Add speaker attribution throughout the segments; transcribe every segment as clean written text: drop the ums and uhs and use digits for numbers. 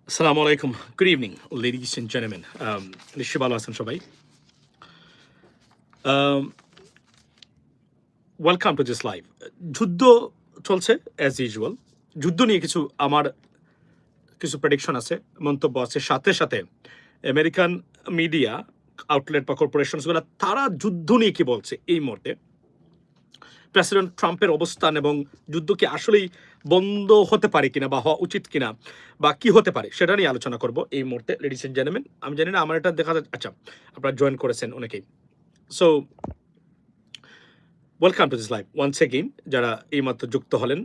Speaker 1: Assalamu alaikum. Good evening, ladies and gentlemen. নিশ্চয়ই ভালো আছেন সবাই। Welcome to this live. যুদ্ধ চলছে অ্যাজ ইউজুয়াল। যুদ্ধ নিয়ে আমার কিছু প্রেডিকশন আছে, মন্তব্য আছে। সাথে সাথে আমেরিকান মিডিয়া আউটলেট বা কর্পোরেশনসগুলো তারা যুদ্ধ নিয়ে কি বলছে এই মুহূর্তে, প্রেসিডেন্ট ট্রাম্পের অবস্থান এবং যুদ্ধ কি আসলেই বন্ধ হতে পারে কিনা বা হওয়া উচিত কিনা বা কি হতে পারে সেটা নিয়ে আলোচনা করব এই মুহূর্তে। লেডিস এন্ড জেন্টলম্যান, আমি জানি না আমার এটা দেখা যাচ্ছে। আচ্ছা, আপনারা জয়েন করেছেন অনেকেই। So welcome to this live once again. যারা এইমাত্র যুক্ত হলেন,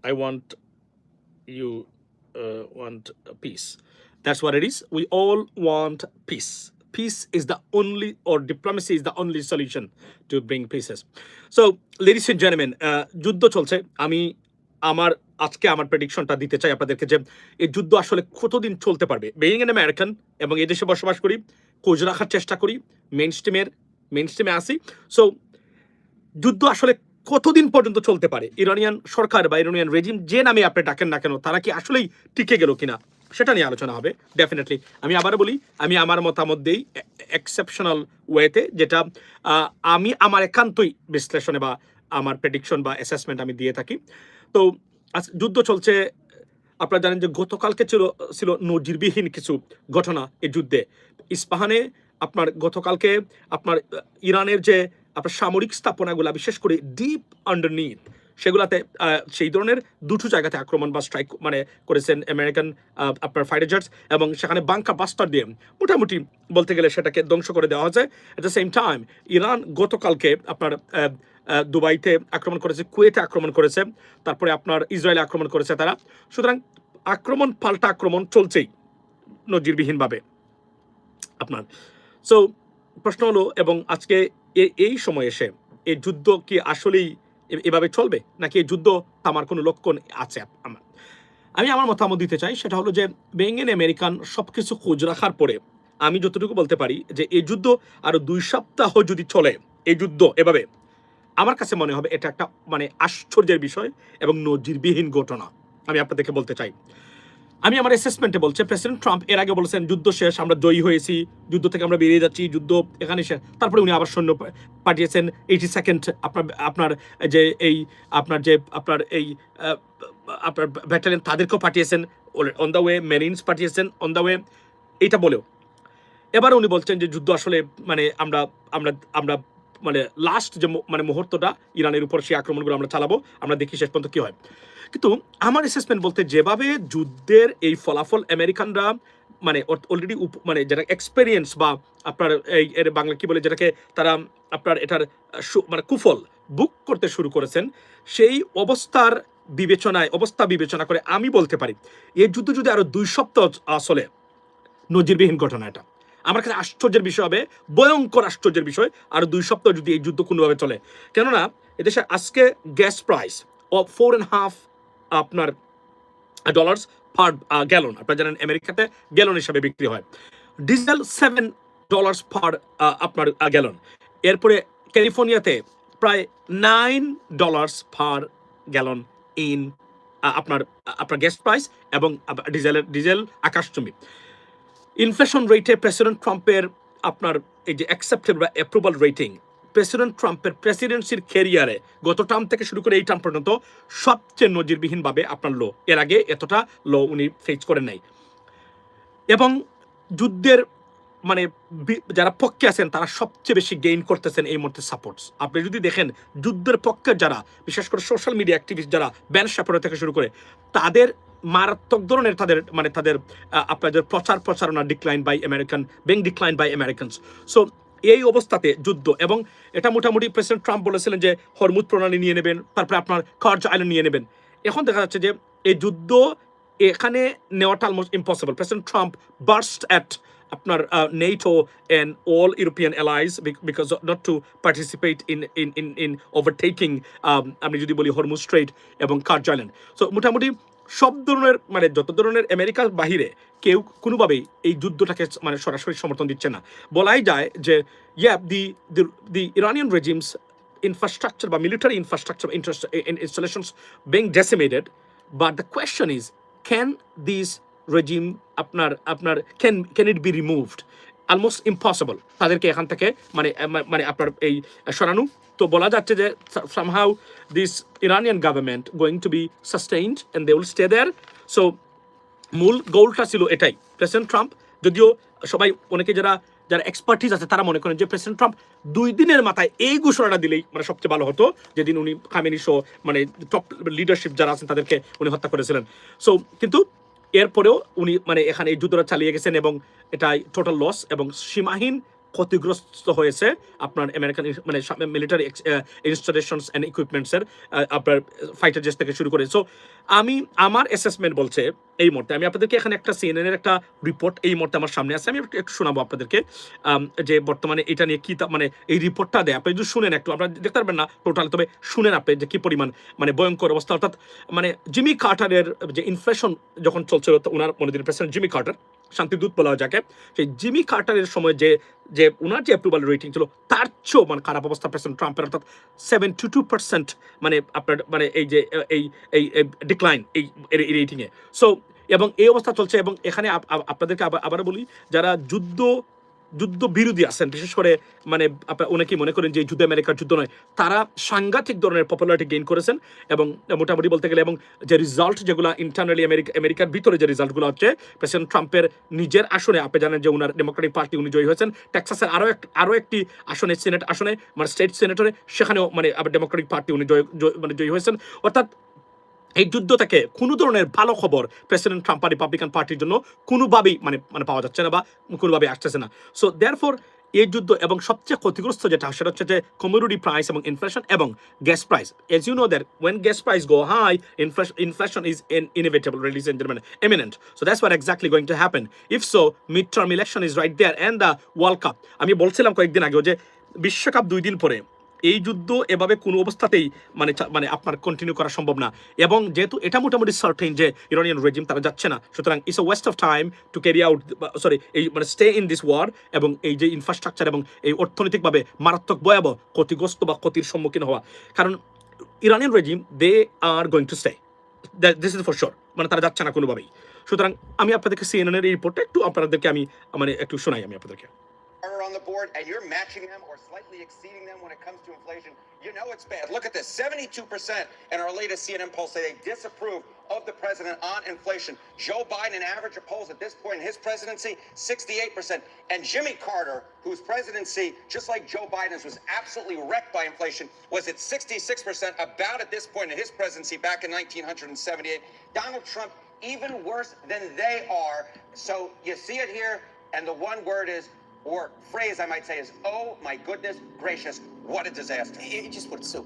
Speaker 1: I want you want peace. That's what it is. We all want peace. Peace is the only, or diplomacy is the only solution to bring peace. So, ladies and gentlemen, যুদ্ধ চলছে। আমি আজকে আমার প্রেডিকশনটা দিতে চাই আপনাদেরকে যে এই যুদ্ধ আসলে কতদিন চলতে পারবে। বিইং এন আমেরিকান এবং এই দেশে বসবাস করি, খোঁজ রাখার চেষ্টা করি, মেইন স্ট্রিমে আসি। সো যুদ্ধ আসলে কতদিন পর্যন্ত চলতে পারে, ইরানিয়ান সরকার বা ইরানিয়ান রেজিম যে নামে আপনি ডাকেন না কেন, তারা কি আসলেই টিকে গেল কিনা সেটা নিয়ে আলোচনা হবে ডেফিনেটলি। আমি আবার বলি, আমি আমার মতামত দেই এক্সেপশনাল ওয়েতে, যেটা আমি আমার একান্তই বিশ্লেষণে বা আমার প্রেডিকশন বা অ্যাসেসমেন্ট আমি দিয়ে থাকি। তো যুদ্ধ চলছে। আপনারা জানেন যে গতকালকে ছিল নজিরবিহীন কিছু ঘটনা এই যুদ্ধে। ইস্পাহানে আপনার গতকালকে আপনার ইরানের যে আপনার সামরিক স্থাপনাগুলো, বিশেষ করে ডিপ আন্ডারনিথ, সেগুলাতে সেই ধরনের দুটো জায়গাতে আক্রমণ বা স্ট্রাইক করেছেন আমেরিকান আপনার ফাইটার জেটস, এবং সেখানে বাংকার বাস্টার দিয়ে মোটামুটি বলতে গেলে সেটাকে ধ্বংস করে দেওয়া হয়েছে। এট দ্য সেম টাইম ইরান গতকালকে আপনার দুবাইতে আক্রমণ করেছে, কুয়েতে আক্রমণ করেছে, তারপরে আপনার ইসরায়েলে আক্রমণ করেছে তারা। সুতরাং আক্রমণ পাল্টা আক্রমণ চলছেই নজিরবিহীনভাবে আপনার। সো প্রশ্ন হলো, এবং আজকে এই সময় এসে এই যুদ্ধ কি আসলেই এভাবে চলবে, নাকি এই যুদ্ধ থামার কোনো লক্ষণ আছে? আমি আমার মতামত দিতে চাই, সেটা হলো যে বিইং এন আমেরিকান সবকিছু খোঁজ রাখার পরে আমি যতটুকু বলতে পারি যে এই যুদ্ধ আরো 2 সপ্তাহ যদি চলে, এই যুদ্ধ এভাবে, আমার কাছে মনে হবে এটা একটা আশ্চর্যের বিষয় এবং নজিরবিহীন ঘটনা। আমি আপনাদেরকে বলতে চাই, আমি আমার অ্যাসেসমেন্টে বলছি, প্রেসিডেন্ট ট্রাম্প এর আগে বলেছেন যুদ্ধ শেষ, আমরা জয়ী হয়েছি, যুদ্ধ থেকে আমরা বেরিয়ে যাচ্ছি, যুদ্ধ এখানে শেষ। তারপরে উনি আবার সৈন্য পাঠিয়েছেন 82nd আপনার যে এই আপনার যে আপনার এই আপনার ব্যাটালিয়ন, তাদেরকেও পাঠিয়েছেন অন দ্য ওয়ে, মেরিনস পাঠিয়েছেন অন দ্য ওয়ে, এইটা বলেও এবার উনি বলছেন যে যুদ্ধ আসলে আমরা আমরা আমরা লাস্ট যে মুহূর্তটা ইরানের উপর সেই আক্রমণগুলো আমরা চালাবো, আমরা দেখি শেষ পর্যন্ত কি হয়। কিন্তু আমার অ্যাসেসমেন্ট বলতে, যেভাবে যুদ্ধের এই ফলাফল আমেরিকানরা অলরেডি যেটা এক্সপেরিয়েন্স বা আপনার এই এর বাংলা কি বলে, যেটাকে তারা আপনার এটার কুফল বুক করতে শুরু করেছেন, সেই অবস্থা বিবেচনা করে আমি বলতে পারি এই যুদ্ধ যদি আরো 2 সপ্তাহ চলে, নজিরবিহীন ঘটনা এটা। আমার কাছে আশ্চর্যের বিষয় হবে, ভয়ঙ্কর আশ্চর্যের বিষয়, আর 2 সপ্তাহ যদি এই যুদ্ধ কোনোভাবে চলে। কেননা এদেশে আজকে গ্যাস প্রাইস অফ $4.5 আপনার ডলার্স পার গ্যালন। আপনারা জানেন আমেরিকাতে গ্যালন হিসাবে বিক্রি হয়। ডিজেল $7 পার আপনার গ্যালন। এরপরে ক্যালিফোর্নিয়াতে প্রায় $9 পার গ্যালন ইন আপনার গ্যাস প্রাইস, এবং ডিজেল আকাশচুম্বী। ইনফ্লেশন রেটে প্রেসিডেন্ট ট্রাম্পের আপনার এই যে অ্যাকসেপ্টেবল বা অ্যাপ্রুভাল রেটিং, প্রেসিডেন্ট ট্রাম্পের প্রেসিডেন্সির ক্যারিয়ারে গত টার্ম থেকে শুরু করে এই টার্ম পর্যন্ত সবচেয়ে নজিরবিহীনভাবে আপনার লো। এর আগে এতটা লো উনি ফেস করেন নাই। এবং যুদ্ধের যারা পক্ষে আছেন তারা সবচেয়ে বেশি গেইন করতেছেন এই মুহূর্তে সাপোর্টস। আপনি যদি দেখেন যুদ্ধের পক্ষে যারা, বিশেষ করে সোশ্যাল মিডিয়া অ্যাক্টিভিস্ট যারা, ব্যান শাপেরো থেকে শুরু করে, তাদের মারাত্মক ধরনের তাদের আপনাদের প্রচারণা ডিক্লাইন বাই আমেরিকানস। সো এই অবস্থাতে যুদ্ধ, এবং এটা মোটামুটি প্রেসিডেন্ট ট্রাম্প বলেছিলেন যে হরমুজ প্রণালী নিয়ে নেবেন, তারপরে আপনার কার্জ আইল্যান্ড নিয়ে নেবেন। এখন দেখা যাচ্ছে যে এই যুদ্ধ এখানে নেওয়াটা almost impossible. President Trump burst at আপনার NATO and all European allies because not to participate in overtaking আমি যদি বলি হরমুজ স্ট্রেইট এবং কার্জ আইল্যান্ড। সো মোটামুটি সব ধরনের যত ধরনের আমেরিকার বাহিরে কেউ কোনোভাবেই এই যুদ্ধটাকে সরাসরি সমর্থন দিচ্ছে না। বলাই যায় যে দি ইরানিয়ান রেজিমস infrastructure বা military infrastructure installations being decimated, but the question is, can these regime আপনার can it be removed? Almost impossible তাদেরকে এখান থেকে মানে আপনার এই সরানো। তো বলা যাচ্ছে যে somehow this Iranian government going to be sustained and they will stay there. So মূল গোলটা ছিল এটাই। প্রেসিডেন্ট ট্রাম্প, যদিও সবাই অনেকে যারা এক্সপার্টিস আছে তারা মনে করেন যে প্রেসিডেন্ট ট্রাম্প 2 দিনের মাথায় এই ঘোষণাটা দিলেই মানে সবচেয়ে ভালো হতো, যেদিন উনি খামেনি সহ মানে টপ লিডারশিপ যারা আছেন তাদেরকে উনি হত্যা করেছিলেন। সো কিন্তু এরপরেও উনি মানে এখানে এই যুদ্ধটা চালিয়ে গেছেন এবং এটাই টোটাল লস এবং সীমাহীন ক্ষতিগ্রস্ত হয়েছে আপনার আমেরিকান মানে মিলিটারি ইনস্টলেশনস অ্যান্ড ইকুইপমেন্টসের আপনার ফাইটার জেট থেকে শুরু করে। সো আমার অ্যাসেসমেন্ট বলছে এই মুহূর্তে, আমি আপনাদেরকে এখানে একটা সিএনএনের একটা রিপোর্ট এই মুহূর্তে আমার সামনে আছে, আমি একটু শোনাবো আপনাদেরকে যে বর্তমানে এটা নিয়ে কি মানে এই রিপোর্টটা দেয়। আপনি যদি শুনেন একটু, আপনারা দেখতে পারবেন না টোটাল, তবে শুনেন আপনি যে কি পরিমাণ মানে ভয়ঙ্কর অবস্থা। অর্থাৎ মানে জিমি কার্টারের যে ইনফ্লেশন যখন চলছিল, ওনার মনে দিন প্রেসিডেন্ট জিমি কার্টার, শান্তিদূত বলা হয় যাকে, সেই জিমি কার্টারের সময় যে উনার যে অ্যাপ্রুভাল রেটিং ছিল তার চেয়েও মানে খারাপ অবস্থা প্রেসিডেন্ট ট্রাম্পের, অর্থাৎ 72% মানে আপনার মানে এই যে এই এই ডিক্লাইন এই রেটিংয়ে। সো এবং এই অবস্থা চলছে এবং এখানে আপনাদেরকে আবার বলি, যারা যুদ্ধ বিরোধী আছেন, বিশেষ করে মানে অনেকেই মনে করেন যে যুদ্ধ আমেরিকার যুদ্ধ নয়, তারা সাংঘাতিক ধরনের পপুলারিটি গেইন করেছেন এবং মোটামুটি বলতে গেলে, এবং যে রিজাল্ট যেগুলো ইন্টারনালি আমেরিকার ভিতরে যে রিজাল্টগুলো হচ্ছে, প্রেসিডেন্ট ট্রাম্পের নিজের আসনে আপনি জানেন যে উনার ডেমোক্রেটিক পার্টি উনি জয়ী হয়েছেন, টেক্সাসের আরও একটি আসনে, সিনেট আসনে মানে স্টেট সিনেটরে, সেখানেও মানে ডেমোক্রেটিক পার্টি উনি জয়ী হয়েছেন। অর্থাৎ এই যুদ্ধ থেকে কোনো ধরনের ভালো খবর প্রেসিডেন্ট ট্রাম্প বা রিপাবলিকান পার্টির জন্য কোনোভাবেই মানে পাওয়া যাচ্ছে না বা কোনোভাবেই আসতেছে না। সো দেয়ারফর এই যুদ্ধ এবং সবচেয়ে ক্ষতিগ্রস্ত যেটা সেটা হচ্ছে যে কমোডিটি প্রাইস এবং ইনফ্লেশন এবং gas price. As you know that when gas price go high, inflation is inevitable, ladies and gentlemen, imminent. So that's what exactly going to happen. If so, midterm election is right there and the World Cup. আমি বলছিলাম কয়েকদিন আগেও যে বিশ্বকাপ 2 দিন পরে, এই যুদ্ধ এভাবে কোনো অবস্থাতেই মানে আপনার কন্টিনিউ করা সম্ভব না। এবং যেহেতু এটা মোটামুটি সার্টেন যে ইরানিয়ান রেজিম তারা যাচ্ছে না, সুতরাং it's a West of time to carry out এই মানে স্টে ইন দিস ওয়ার। এবং এই যে ইনফ্রাস্ট্রাকচার এবং এই অর্থনৈতিকভাবে মারাত্মক ভয়াবহ ক্ষতিগ্রস্ত বা ক্ষতির সম্মুখীন হওয়া, কারণ Iranian regime they are going to stay, this is for sure, মানে তারা যাচ্ছে না কোনোভাবেই। সুতরাং আমি আপনাদেরকে সিএনএনের এই রিপোর্টটা একটু আপনাদেরকে আমি মানে একটু শোনাই আমি আপনাদেরকে।
Speaker 2: On the board and you're matching them or slightly exceeding them when it comes to inflation, you know it's bad. Look at this, 72% in our latest CNN poll say they disapprove of the president on inflation. Joe Biden, an average of polls at this point in his presidency, 68%. And Jimmy Carter, whose presidency, just like Joe Biden's, was absolutely wrecked by inflation, was at 66% about at this point in his presidency back in 1978. Donald Trump, even worse than they are. So you see it here, and the one word is, or phrase I might say is, oh my goodness gracious, what a disaster.
Speaker 3: Just what's so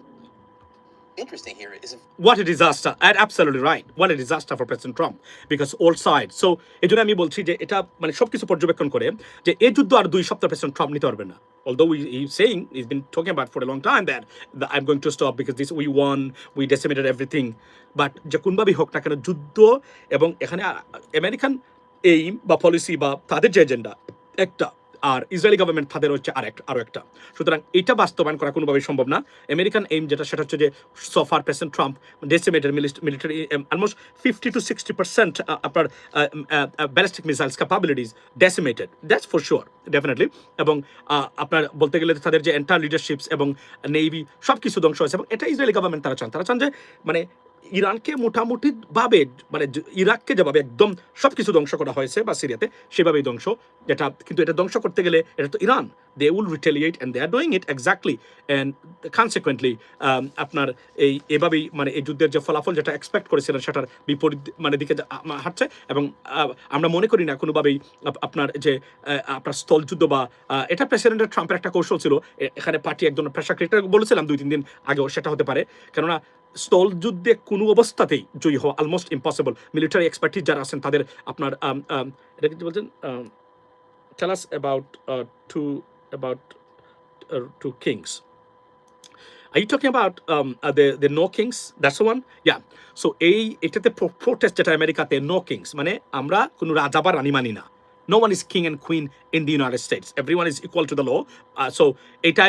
Speaker 3: interesting here is
Speaker 1: what a disaster, and absolutely right, what a disaster for President Trump, because all sides. So এই জন্য আমি বলছি যে এটা মানে সবকিছু পর্যবেক্ষণ করে যে এই যুদ্ধ আর 2 সপ্তাহ প্রেসিডেন্ট ট্রাম্প নিতে পারবেন না। Although he's saying, he's been talking about for a long time that I'm going to stop because this we won, we decimated everything, but যে কোনভাবেই হোক না কেন যুদ্ধ এবং এখানে আমেরিকান এইম বা পলিসি বা তাদের যে এজেন্ডা একটা, আর ইসরায়েলি গভর্নমেন্ট তাদের হচ্ছে আরও একটা। সুতরাং এটা বাস্তবায়ন করা কোনোভাবেই সম্ভব না। আমেরিকান এইম যেটা সেটা হচ্ছে যে so far president Trump decimated military almost 50 to 60% আপনার ballistic missiles capabilities decimated, that's for sure, definitely. এবং আপনার বলতে গেলে তাদের যে এন্টায়ার লিডারশিপস এবং নেভি সব কিছু ধ্বংস হয়েছে, এবং এটা ইসরায়েলি গভর্নমেন্ট তারা চান যে মানে ইরানকে মোটামুটিভাবে মানে ইরাককে যেভাবে একদম সব কিছু ধ্বংস করা হয়েছে বা সিরিয়াতে সেভাবেই ধ্বংস, যেটা কিন্তু এটা ধ্বংস করতে গেলে এটা তো Iran, they will retaliate and they are doing it exactly and consequently আপনার এভাবেই মানে এই যুদ্ধের যে ফলাফল যেটা এক্সপেক্ট করেছিলেন সেটার বিপরীত মানে দিকে হাঁটছে। এবং আমরা মনে করি না কোনোভাবেই আপনার যে আপনার স্থলযুদ্ধ বা এটা প্রেসিডেন্ট ট্রাম্পের একটা কৌশল ছিল, এখানে পার্টি একজন প্রেশার ক্রিয়েটার বলেছিলাম 2-3 দিন আগেও, সেটা হতে পারে, কেননা স্থল যুদ্ধে কোনো অবস্থাতেই জয়ী হওয়া অলমোস্ট ইম্পসিবল। মিলিটারি এক্সপার্টিস যারা আছেন তাদের আপনার এটা কি বলছেন, tell us about two kings. Are you talking about the no kings? That's the one? Yeah. So এটাতে প্রোটেস্ট যেটা আমেরিকাতে no kings মানে আমরা কোনো রাজা বা রানী মানি না। No one is king and queen in the United States. Everyone is equal to the law. So এটা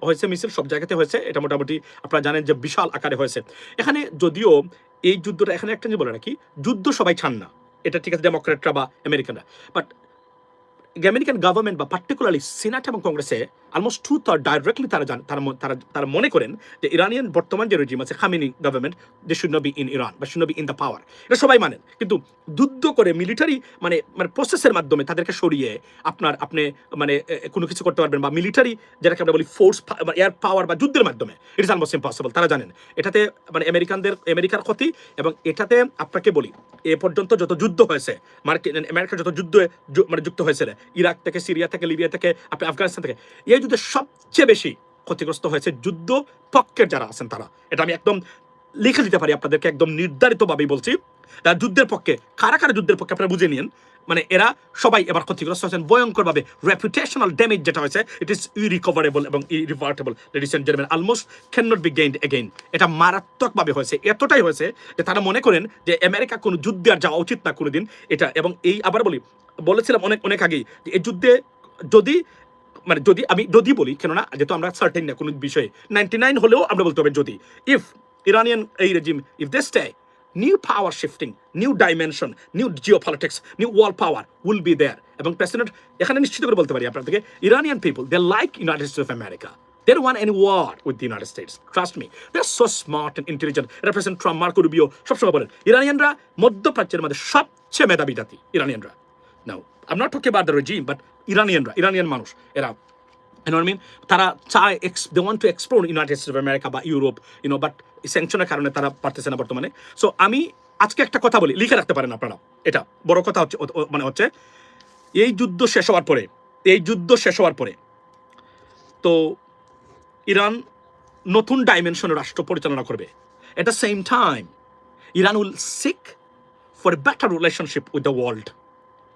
Speaker 1: হয়েছে মিছিল সব জায়গাতে হয়েছে, এটা মোটামুটি আপনারা জানেন যে বিশাল আকারে হয়েছে। এখানে যদিও এই যুদ্ধটা এখানে একটা জিনিস বলে রাখি, যুদ্ধ সবাই চান না, এটা ঠিক আছে ডেমোক্রেটরা বা আমেরিকানরা, বাট আমেরিকান গভর্নমেন্ট বা পার্টিকুলারলি সিনেট এবং কংগ্রেসে অলমোস্ট 2/3 ডাইরেক্টলি তারা মনে করেন যে ইরানিয়ান বর্তমান যে রেজিম আছে Khamenei government they should not be in Iran বা should not be in the power, এটা সবাই মানেন। কিন্তু যুদ্ধ করে মিলিটারি মানে প্রসেসের মাধ্যমে তাদেরকে সরিয়ে আপনি মানে কোনো কিছু করতে পারবেন বা মিলিটারি যেটাকে আমরা বলি ফোর্স এয়ার পাওয়ার বা যুদ্ধের মাধ্যমে ইট ইজ অলমোস্ট ইম্পসিবল। তারা জানেন এটাতে মানে আমেরিকার ক্ষতি, এবং এটাতে আপনাকে বলি এ পর্যন্ত যত যুদ্ধ হয়েছে আমেরিকার যত যুদ্ধ মানে যুক্ত হয়েছে ইরাক থেকে, সিরিয়া থেকে, লিবিয়া থেকে, আপনি আফগানিস্তান থেকে, এই যুদ্ধে সবচেয়ে বেশি ক্ষতিগ্রস্ত হয়েছে যুদ্ধ পক্ষের যারা আছেন তারা। এটা আমি একদম লিখে দিতে পারি আপনাদেরকে, একদম নির্ধারিতভাবেই বলছি। তারা যুদ্ধের পক্ষে, কারা কারা যুদ্ধের পক্ষে আপনারা বুঝে নিন, মানে এরা সবাই এবার ক্ষতিগ্রস্ত হয়েছেন ভয়ঙ্করভাবে। রেপুটেশনাল ড্যামেজ যেটা হয়েছে ইট ইজ ইরিকভারেবল এবং irreversible, ladies and gentleman, almost can not be gained again. এটা মারাত্মকভাবে হয়েছে, এতটাই হয়েছে যে তারা মনে করেন যে আমেরিকা কোনো যুদ্ধে আর যাওয়া উচিত না কোনোদিন এটা। এবং এই আবার বলেছিলাম অনেক আগেই যে এই যুদ্ধে যদি বলি, কেননা যেহেতু আমরা সার্টেন না কোনো বিষয়ে, 99 হলেও আমরা বলতে হবে যদি, ইফ ইরানিয়ান এই regime if they stay, new power shifting, new dimension, new geopolitics, new world power will be there. এবং প্রেসিডেন্ট এখানে নিশ্চিত করে বলতে পারি আপনাদেরকে, Iranian people they like United States of America, they don't want any war with the United States, trust me, they're so smart and intelligent. President Trump, Marco Rubio সবসময় বলেন ইরানিয়ানরা মধ্যপ্রাচ্যের মধ্যে সবচেয়ে মেধাবী জাতি ইরানিয়ানরা। Now, I'm not talking about the regime, but Iranian মানুষ এরা, you know what I mean? তারা চায়, they want to explore United States of America বা ইউরোপ, বাট স্যাংশনের কারণে তারা পারতেছে না বর্তমানে। সো আমি আজকে একটা কথা বলি, লিখে রাখতে পারেন আপনারা, এটা বড় কথা হচ্ছে এই যুদ্ধ শেষ হওয়ার পরে তো ইরান নতুন ডাইমেনশনের রাষ্ট্র পরিচালনা করবে। At the same time Iran will seek for a better relationship with the world,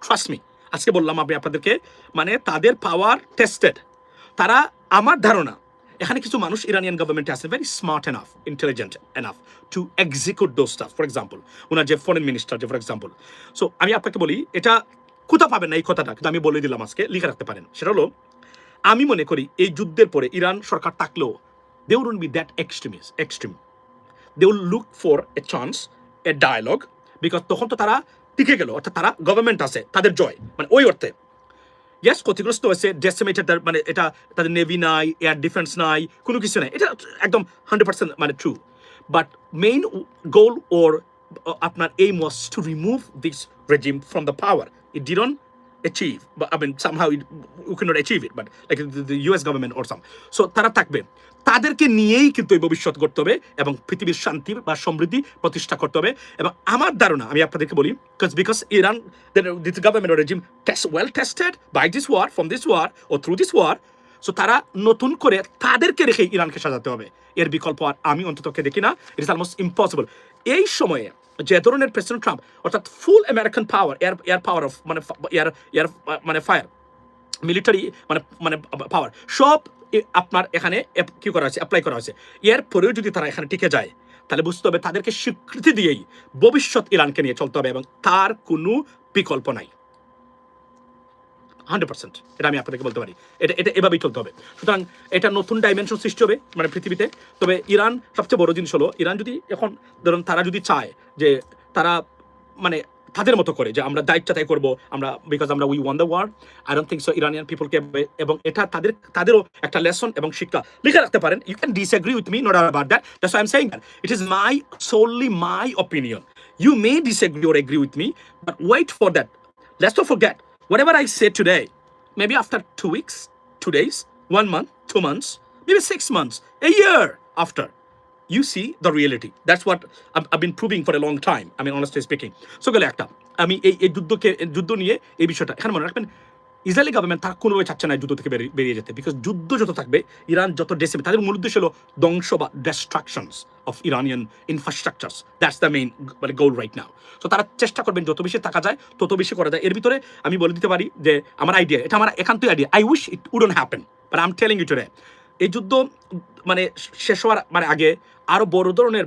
Speaker 1: trust me. আজকে বললাম আমি আপনাদেরকে, মানে তাদের পাওয়ার টেস্টেড। তারা, আমার ধারণা এখানে কিছু মানুষ ইরানিয়ান গভর্নমেন্টে আছে very smart enough, intelligent enough to execute those stuff. For example ওনার যে ফরেন মিনিস্টার, যে ফর এক্সাম্পল, সো আমি আপনাকে বলি, এটা কোথাও পাবেন না এই কথাটা, কিন্তু আমি বলে দিলাম আজকে, লিখে রাখতে পারেন। সেটা হলো, আমি মনে করি এই যুদ্ধের পরে ইরান সরকার থাকলেও they wouldn't be that extreme, they will look for a chance, a dialogue, because তখন তো তারা টিকে গেল, অর্থাৎ তারা গভর্নমেন্ট আছে, তাদের জয়, মানে ওই অর্থে ইয়েস ক্ষতিগ্রস্ত হয়েছে, ডেসিমেটেড, মানে এটা তাদের নেভি নাই, এয়ার ডিফেন্স নাই, কোনো কিছু নাই, এটা একদম 100% মানে ট্রু। বাট মেইন গোল ওর আপনার aim was to remove this regime from the power. It didn't achieve, but I mean somehow you cannot achieve it, but like the US government or some, so তারা থাকবে, তাদেরকে নিয়েই কিন্তু এই ভবিষ্যৎ করতে হবে এবং পৃথিবীর শান্তি বা সমৃদ্ধি প্রতিষ্ঠা করতে হবে। এবং আমার ধারণা, আমি আপনাদেরকে বলি, because Iran, this government or regime well tested by this war, from this war or through this war, so তারা নতুন করে তাদেরকে রেখে ইরানকে সাজাতে হবে, এর বিকল্প আর আমি অন্ততকে দেখি না। It is almost impossible. এই সময়ে যে ধরনের প্রেসিডেন্ট ট্রাম্প, অর্থাৎ full American power, air power of মানে ফায়ার, মিলিটারি মানে পাওয়ার সব আপনার এখানে কি করা হয়েছে, অ্যাপ্লাই করা হয়েছে। এর পরেও যদি তারা এখানে টিকে যায়, তাহলে বুঝতে হবে তাদেরকে স্বীকৃতি দিয়েই ভবিষ্যৎ ইরানকে নিয়ে চলতে হবে, এবং তার কোনো বিকল্প নাই। 100% এটা আমি আপনাদেরকে বলতে পারি, এটা এভাবেই চলতে হবে। সুতরাং এটা নতুন ডাইমেনশন সৃষ্টি হবে মানে পৃথিবীতে। তবে ইরান সবচেয়ে বড় জিনিস হলো, ইরান যদি এখন ধরুন তারা যদি চায় যে তারা মানে তাদের মতো করে যে আমরা দায়িত্ব তাই করবো, আমরা বিকজ আমরা we won the war, I don't think so Iranian পিপলকে, এবং এটা তাদেরও একটা লেসন এবং শিক্ষা লিখে রাখতে পারেন। You can disagree with me, not about that, that's why I am saying that it is solely my opinion. You may disagree or agree with me, but wait for that. Let's not forget, whatever I say today, maybe after 2 weeks, 2 days, 1 month, 2 months, maybe 6 months, a year after, you see the reality. That's what I've been proving for a long time. I mean, honestly speaking. So গেলে একটা, আমি এই যুদ্ধ নিয়ে এই বিষয়টা এখানে মনে রাখবেন, ইসরায়েলি গভর্নমেন্ট তারা কোনোভাবে চাচ্ছে না যুদ্ধ থেকে বেরিয়ে যেতে, বিকজ যুদ্ধ যত থাকবে, ইরান যত ডেসিমেট, তাদের মূল উদ্দেশ্য হলো ধ্বংস বা destructions of Iranian infrastructures. That's the main মানে গোল রাইট নাও। সো তারা চেষ্টা করবেন যত বেশি থাকা যায় তত বেশি করা যায়। এর ভিতরে আমি বলে দিতে পারি যে আমার আইডিয়া, এটা আমার একান্তই idea, I wish it wouldn't happen, but I am telling you today, এই যুদ্ধ মানে শেষ হওয়ার মানে আগে আরো বড় ধরনের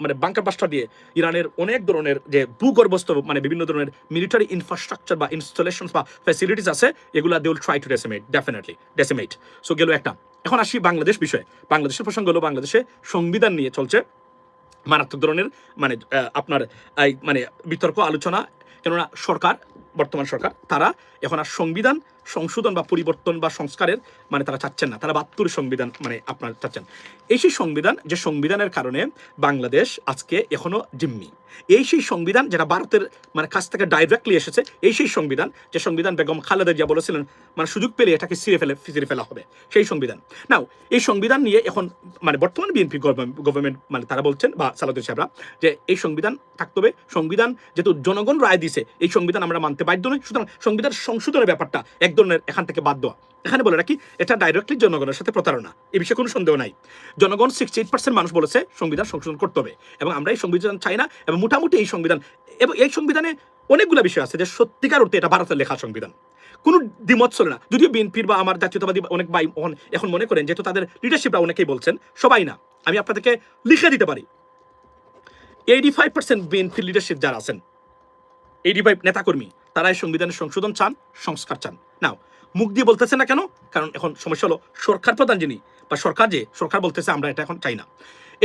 Speaker 1: মানে বাংকার বাস্টার দিয়ে ইরানের অনেক ধরনের যে ভূগর্ভস্থ মানে বিভিন্ন ধরনের মিলিটারি ইনফ্রাস্ট্রাকচার বা ইনস্টলেশন বা ফ্যাসিলিটিস আছে, এগুলা they will try to decimate. So গেল একটা। এখন আসি বাংলাদেশ বিষয়ে। বাংলাদেশের প্রসঙ্গ হলো, বাংলাদেশে সংবিধান নিয়ে চলছে মারাত্মক ধরনের মানে আপনার মানে বিতর্ক আলোচনা, কেননা সরকার, বর্তমান সরকার, তারা এখন আর সংবিধান সংশোধন বা পরিবর্তন বা সংস্কারের মানে তারা চাচ্ছেন না, তারা 72 সংবিধান মানে আপনার চাচ্ছেন। এই সেই সংবিধান, যে সংবিধানের কারণে বাংলাদেশ আজকে এখনো জিম্মি। এই সেই সংবিধান যেটা ভারতের মানে কাছ থেকে ডাইরেক্টলি এসেছে, এই সেই সংবিধান, যে সংবিধান বেগম খালেদা জিয়া বলেছিলেন মানে সুযোগ পেলে এটাকে ছিঁড়ে ফেলা হবে, সেই সংবিধান। নাও এই সংবিধান নিয়ে এখন মানে বর্তমান বিএনপি গভর্নমেন্ট মানে তারা বলছেন বা সালাউদ্দিন সাহেবরা যে এই সংবিধান থাকতে হবে, সংবিধান যেহেতু জনগণ রায় দিয়েছে এই সংবিধান আমরা মানতে বাধ্য নই, সুতরাং সংবিধান সংশোধনের ব্যাপারটা এক ধরনের এখান থেকে বাদ দেওয়া। এখানে বলে রাখি এটা ডাইরেক্টলি জনগণের সাথে প্রতারণা, এই বিষয়ে কোনো সন্দেহ নাই। জনগণ 68% মানুষ বলেছে সংবিধান সংশোধন করতে হবে এবং আমরা এই সংবিধান চাই না। এবং মোটামুটি এই সংবিধান এবং এই সংবিধানে অনেকগুলো বিষয় আছে যে সত্যিকার অর্থে এটা ভারতের লেখা সংবিধান, কোনো দ্বিমত চলে না। যদিও বিএনপির বা আমার জাতীয়তাবাদী অনেক ভাই এখন মনে করেন যেহেতু তাদের লিডারশিপরা অনেকেই বলছেন, সবাই না, আমি আপনাদেরকে লিখে দিতে পারি 85% বিএনপির লিডারশিপ যারা আছেন, 85 নেতাকর্মী, তারা এই সংবিধানের সংশোধন চান, সংস্কার চান। নাও মুখ দিয়ে বলতেছে না কেন? কারণ এখন সমস্যা হলো সরকার প্রধান যিনি বা সরকার বলতেছে আমরা এটা এখন চাই না,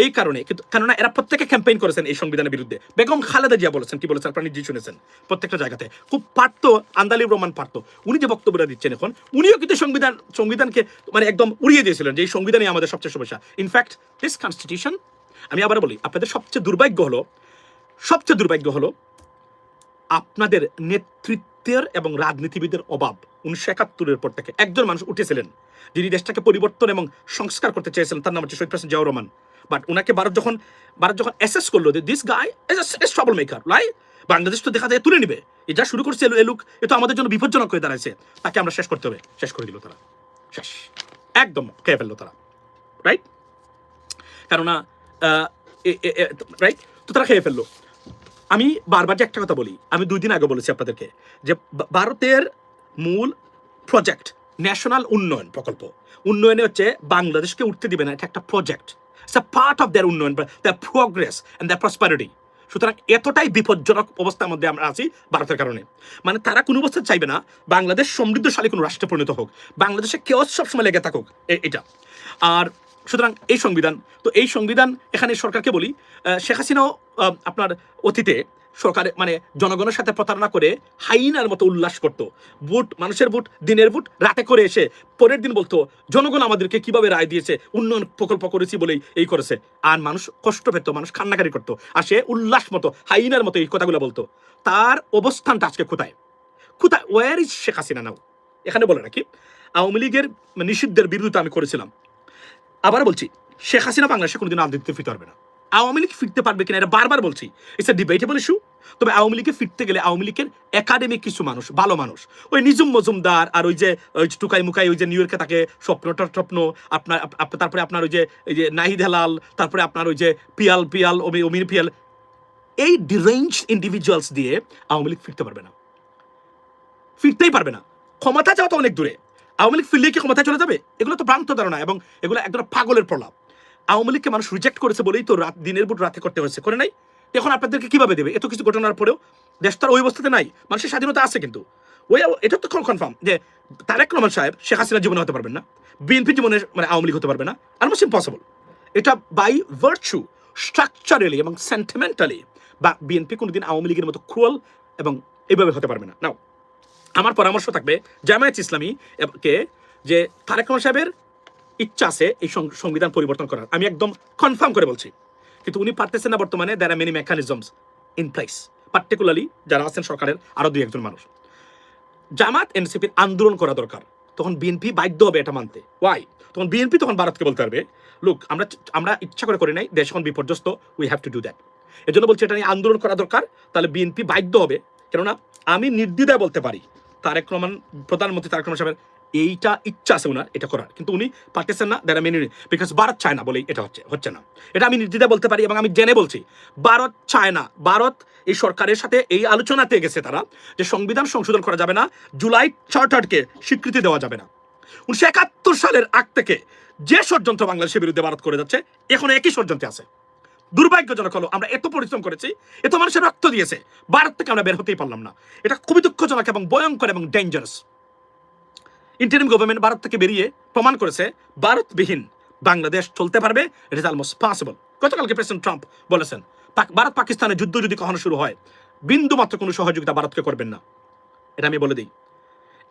Speaker 1: এই কারণে। কিন্তু কেননা এরা প্রত্যেকে ক্যাম্পেইন করেছেন এই সংবিধানের বিরুদ্ধে। বেগম খালেদা জিয়া বলেছেন, কি বলেছেন আপনারা নিজেই শুনেছেন, প্রত্যেকটা জায়গাতে খুব পারত, আন্দালিব রহমান পারত, উনি যে বক্তব্যটা দিচ্ছেন এখন, উনিও কিন্তু সংবিধানকে মানে একদম উড়িয়ে দিয়েছিলেন যে এই সংবিধানই আমাদের সবচেয়ে সমস্যা। ইনফ্যাক্ট দিস কনস্টিটিউশন, আমি আবার বলি, আপনাদের সবচেয়ে দুর্ভাগ্য হলো আপনাদের নেতৃত্বের এবং রাজনীতিবিদের অভাব। 1971-এর পর থেকে একজন মানুষ উঠেছিলেন যিনি দেশটাকে পরিবর্তন এবং সংস্কার করতে চেয়েছিলেন, তার নাম হচ্ছে শহীদ প্রেসিডেন্ট জিয়াউর রহমান। বাট ওনাকে ভারত যখন অ্যাসেস করলো যে this guy is a trouble maker, Bangladesh তো দেখা যায় তুলে নিবে, এ যা শুরু করছে এলুক, এ তো আমাদের জন্য বিপজ্জনক হয়ে দাঁড়াইছে, তাকে আমরা শেষ করতে হবে। শেষ করে দিল তারা, শেষ একদম খেয়ে ফেললো তারা, রাইট? কেননা রাইট, তো তারা খেয়ে ফেললো। আমি বারবার যে একটা কথা বলি, আমি 2 দিন আগে বলেছি আপনাদেরকে যে ভারতের মূল প্রজেক্ট ন্যাশনাল উন্নয়ন প্রকল্প, উন্নয়নে হচ্ছে বাংলাদেশকে উঠতে দিবে না, এটা একটা project, it's a part of their উন্নয়ন, দেয়ার প্রোগ্রেস অ্যান্ড দেয়ার প্রসপারিটি। সুতরাং এতটাই বিপজ্জনক অবস্থার মধ্যে আমরা আছি ভারতের কারণে। মানে তারা কোনো অবস্থা চাইবে না বাংলাদেশ সমৃদ্ধশালী কোনো রাষ্ট্রে পরিণত হোক, বাংলাদেশে কেউ সবসময় লেগে থাকুক, এটা। আর সুতরাং এই সংবিধান এখানে সরকারকে বলি, শেখ হাসিনাও আপনার অতীতে সরকারে মানে জনগণের সাথে প্রতারণা করে হাইনার মতো উল্লাস করতো, মানুষের ভোট, দিনের ভোট রাতে করে এসে পরের দিন বলতো জনগণ আমাদেরকে কিভাবে রায় দিয়েছে, উন্নয়ন প্রকল্প করেছি বলেই এই করেছে। আর মানুষ কষ্ট পেত, মানুষ কান্নাকারি করতো, আর সে উল্লাস মতো হাইনার মতো এই কথাগুলো বলতো। তার অবস্থানটা আজকে কোথায়? ওয়ার ইজ শেখ হাসিনা নাও? এখানে বলে রাখি, আওয়ামী লীগের নিষিদ্ধের বিরোধিতা আমি করেছিলাম, আবার বলছি শেখ হাসিনা বাংলাদেশে কোনোদিন রাজনীতিতে ফিরতে পারবে না। আওয়ামী লীগ ফিরতে পারবে কিনা এটা বারবার বলছি, ইটস এ ডিবেটেবল ইস্যু। তবে আওয়ামী লীগে ফিরতে গেলে আওয়ামী লীগের একাডেমিক কিছু মানুষ, ভালো মানুষ, ওই নিজুম মজুমদার আর ওই যে টুকাই মুকাই, ওই যে নিউ ইয়র্কে থাকে স্বপ্ন আপনার, তারপরে আপনার ওই যে নাহিদ হেলাল, তারপরে আপনার ওই যে পিয়াল অমির পিয়াল, এই ডিরেঞ্জ ইন্ডিভিজুয়ালস দিয়ে আওয়ামী লীগ ফিরতেই পারবে না। ক্ষমতা যাওয়া তো অনেক দূরে, আওয়ামী লীগ ফিরলে কি ক্ষমতায় চলে যাবে? এগুলো তো ভ্রান্ত ধারণা এবং এগুলো একদম পাগলের প্রলাপ। আওয়ামী লীগকে মানুষ রিজেক্ট করেছে বলেই তো দিনের ভোট রাতে করতে হয়েছে, করে নাই? এখন আপনাদেরকে কিভাবে দেবে? এত কিছু ঘটনার পরেও দেশ তার ওই অবস্থাতে নাই, মানুষের স্বাধীনতা আছে, কিন্তু এটা তো কনফার্ম যে তারেক রহমান সাহেব শেখ হাসিনার জীবনে হতে পারবেন না, বিএনপি জীবনে মানে আওয়ামী লীগ হতে পারবে না, অলমোস্ট ইম্পসিবল। এটা বাই ভার্চু, স্ট্রাকচারালি এবং সেন্টিমেন্টালি বা বিএনপি কোনোদিন আওয়ামী লীগের মতো ক্রুয়াল এবং এইভাবে হতে পারবে না। নাও আমার পরামর্শ থাকবে জামায়াত ইসলামী কে, যে তারেক রহমান সাহেবের ইচ্ছা আছে এই সংবিধান পরিবর্তন করার, আমি একদম কনফার্ম করে বলছি, কিন্তু উনি পারতেছেন না বর্তমানে। There are many mechanisms in place, particularly যারা আছেন সরকারের আরো 2-1 মানুষ। জামাত এনসিপির আন্দোলন করা দরকার, তখন বিএনপি বাধ্য হবে এটা মানতে। ওয়াই? তখন বিএনপি তখন ভারতকে বলতে পারবে, লুক আমরা ইচ্ছা করে নাই, দেশ এখন বিপর্যস্ত, we have to do that. এর জন্য বলছি এটা নিয়ে আন্দোলন করা দরকার, তাহলে বিএনপি বাধ্য হবে। কেননা আমি নির্দ্বিধায় বলতে পারি প্রধানমন্ত্রী তারেক রহমান সাহেবের এইটা ইচ্ছা আছে উনার এটা করার, কিন্তু উনি পারতেছেন না, দ্যাট মেনি বিকজ ভারত চায় না বলেই এটা হচ্ছে না। এটা আমি নির্দ্বিধায় বলতে পারি এবং আমি জেনে বলছি, ভারত চায় না। ভারত এই সরকারের সাথে এই আলোচনাতে গেছে তারা যে সংবিধান সংশোধন করা যাবে না, জুলাই চার্টারকে স্বীকৃতি দেওয়া যাবে না। 1971 সালের আগ থেকে যে ষড়যন্ত্র বাংলাদেশের বিরুদ্ধে ভারত করে যাচ্ছে, এখন একই ষড়যন্ত্রে আছে। দুর্ভাগ্যজনক হলো আমরা এত পরিশ্রম করেছি, এত মানুষের রক্ত দিয়েছে, ভারত থেকে আমরা বের হতেই পারলাম না। এটা খুবই দুঃখজনক এবং ভয়ঙ্কর এবং ডেঞ্জারাস। ইন্টারিম গভর্নমেন্ট ভারত থেকে বেরিয়ে প্রমাণ করেছে ভারতবিহীন বাংলাদেশ চলতে পারবে, ইট ইজ অলমোস্ট পসিবল। গতকালকে প্রেসিডেন্ট ট্রাম্প বলেছেন ভারত পাকিস্তানের যুদ্ধ যদি কখনো শুরু হয়, বিন্দু মাত্র কোনো সহযোগিতা ভারতকে করবেন না, এটা আমি বলে দিই।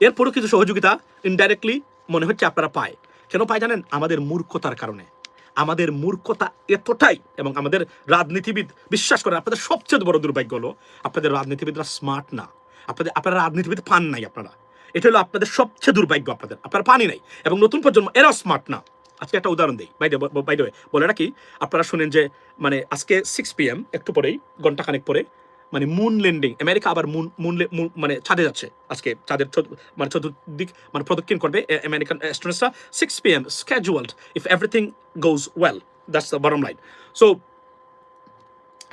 Speaker 1: এরপরও কিছু সহযোগিতা ইনডাইরেক্টলি মনে হচ্ছে আপনারা পায়। কেন পায় জানেন? আমাদের মূর্খতার কারণে। আমাদের মূর্খতা এতটাই, এবং আমাদের রাজনীতিবিদ বিশ্বাস করেন, আপনাদের সবচেয়ে বড় দুর্ভাগ্য হলো আপনাদের রাজনীতিবিদরা স্মার্ট না। আপনারা রাজনীতিবিদ পান নাই আপনারা, এটা হলো আপনাদের সবচেয়ে দুর্ভাগ্য। আপনারা পানি নাই, এবং নতুন প্রজন্ম এরাও স্মার্ট না। আজকে একটা উদাহরণ দিই, বাই দ্য ওয়ে বলে রাখি, আপনারা শুনেন যে মানে আজকে 6 PM একটু পরেই, ঘন্টাখানেক পরে, মানে মুন ল্যান্ডিং, আমেরিকা আবার মানে চাঁদে যাচ্ছে। আজকে চাঁদের মানে চতুর্দিক মানে প্রদক্ষিণ করবে American অ্যাস্ট্রোনটসরা। 6 PM scheduled if everything goes well, that's the bottom line. So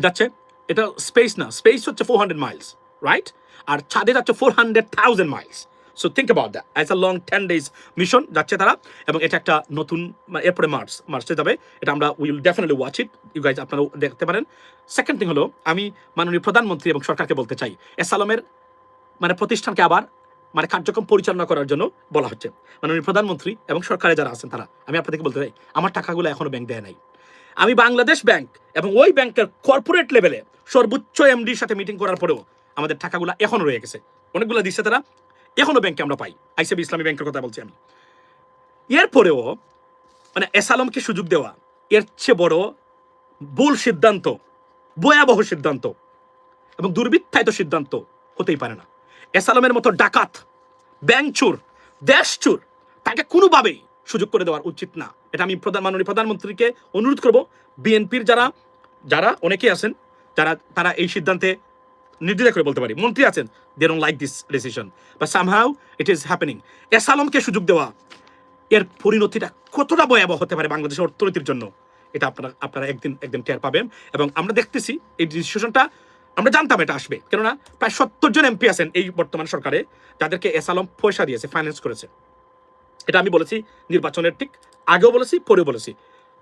Speaker 1: যাচ্ছে, এটা স্পেস না, স্পেস হচ্ছে 400 miles, রাইট? আর চাঁদে যাচ্ছে 400,000 miles. So think about that, as a long 10 days mission যাচ্ছে তারা, এবং এটা একটা নতুন, এরপরে মার্চে যাবে। এটা আমরা will definitely watch it, you guys, আপনারাও দেখতে পারেন। সেকেন্ড থিং হলো, আমি মাননীয় প্রধানমন্ত্রী এবং সরকারকে বলতে চাই, এসালমের মানে প্রতিষ্ঠানকে আবার মানে কার্যক্রম পরিচালনা করার জন্য বলা হচ্ছে। মাননীয় প্রধানমন্ত্রী এবং সরকারে যারা আছেন তারা, আমি আপনাদেরকে বলতে চাই, আমার টাকাগুলো এখনো ব্যাংক দেয় নাই। আমি বাংলাদেশ ব্যাংক এবং ওই ব্যাংকের কর্পোরেট লেভেলে সর্বোচ্চ এমডির সাথে মিটিং করার পরেও আমাদের টাকাগুলো এখনো রয়ে গেছে। অনেকগুলো দিচ্ছে তারা, এখনো ব্যাংকে আমরা পাই। আইসিবি ইসলামী ব্যাংকের কথা বলছি আমি। এরপরেও মানে এসালমকে সুযোগ দেওয়া এর চেয়ে বড় ভুল সিদ্ধান্ত, ভয়াবহ সিদ্ধান্ত এবং দুর্বৃত্তায়িত সিদ্ধান্ত হতেই পারে না। এসালমের মতো ডাকাত, ব্যাংক চোর, দেশ চোর, তাকে কোনোভাবেই সুযোগ করে দেওয়ার উচিত না। এটা আমি মাননীয় প্রধানমন্ত্রীকে অনুরোধ করব। বিএনপির যারা অনেকেই আছেন, তারা এই সিদ্ধান্তে নির্দ্বিধা করে বলতে পারি, মন্ত্রী আছেন, they don't like this decision, but somehow it is happening. এসালমকে সুযোগ দেওয়া এর পরিণতিটা কতটা ভয়াবহ হতে পারে বাংলাদেশের অর্থনীতির জন্য, এটা আপনারা একদিন টের পাবেন। এবং আমরা দেখতেছি এই ডিসিশনটা, আমরা জানতাম এটা আসবে, কেননা প্রায় 70 জন এমপি আছেন এই বর্তমান সরকারে যাদেরকে এসালম পয়সা দিয়েছে, ফাইন্যান্স করেছে। এটা আমি বলেছি নির্বাচনের ঠিক আগেও বলেছি, পরেও বলেছি,